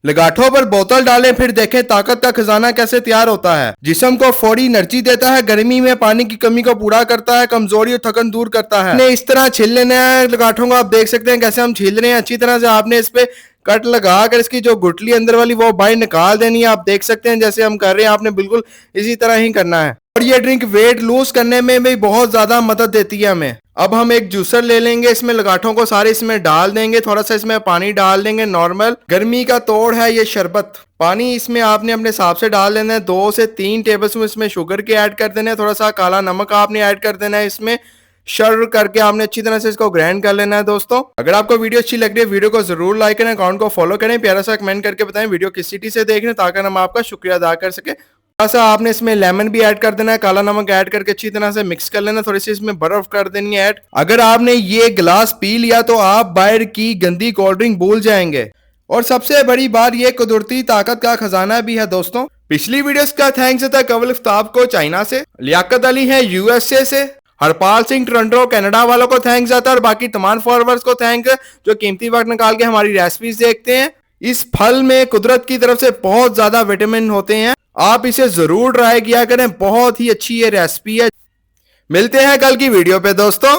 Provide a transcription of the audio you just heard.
लगाठों पर बोतल डालें, फिर देखें ताकत का खजाना कैसे तैयार होता है। जिस्म को फौरी एनर्जी देता है, गर्मी में पानी की कमी को पूरा करता है, कमजोरी और थकन दूर करता है। आपने इस तरह छील लेना है लगाठों को। आप देख सकते हैं कैसे हम छील रहे हैं। अच्छी तरह से आपने इस पे कट लगा कर इसकी जो गुठली अंदर वाली वो बाहर निकाल देनी है। आप देख सकते हैं जैसे हम कर रहे हैं, आपने बिल्कुल इसी तरह ही करना है। और ये ड्रिंक वेट लूज करने में भी बहुत ज्यादा मदद देती है हमें। अब हम एक जूसर ले लेंगे, इसमें लगाठों को सारे इसमें डाल देंगे, थोड़ा सा इसमें पानी डाल देंगे नॉर्मल। गर्मी का तोड़ है ये शरबत। पानी इसमें आपने अपने हिसाब से डाल देना है। 2 से 3 टेबलस्पून इसमें शुगर के ऐड कर देना है। थोड़ा सा काला नमक आपने ऐड कर देना है इसमें। शर करके आपने अच्छी तरह से इसको ग्राइंड कर लेना है। दोस्तों अगर आपको वीडियो अच्छी लग रही है, वीडियो को जरूर लाइक करें, अकाउंट को फॉलो करें, प्यारा सा कमेंट करके बताएं वीडियो किस सिटी से देख रहे हैं, ताकि हम आपका शुक्रिया अदा कर सके। थोड़ा सा आपने इसमें लेमन भी ऐड कर देना है, काला नमक ऐड करके अच्छी तरह से मिक्स कर लेना। थोड़ी सी इसमें बर्फ कर देनी है ऐड। अगर आपने ये गिलास पी लिया तो आप बाहर की गंदी कोल्ड ड्रिंक भूल जाएंगे। और सबसे बड़ी बात, ये कुदरती ताकत का खजाना भी है। दोस्तों पिछली वीडियोस का थैंक्स था कवल आफ्ताब को चाइना से, लियाकत अली है यूएसए से, हरपाल सिंह टोरंटो कनाडा वालों को थैंक्स आता है, और बाकी तमाम फॉलोअर्स को थैंक जो कीमती वक्त निकाल के हमारी रेसिपीज देखते हैं। इस फल में कुदरत की तरफ से बहुत ज्यादा विटामिन होते हैं, आप इसे जरूर ट्राई किया करें। बहुत ही अच्छी ये रेसिपी है। मिलते हैं कल की वीडियो पे दोस्तों।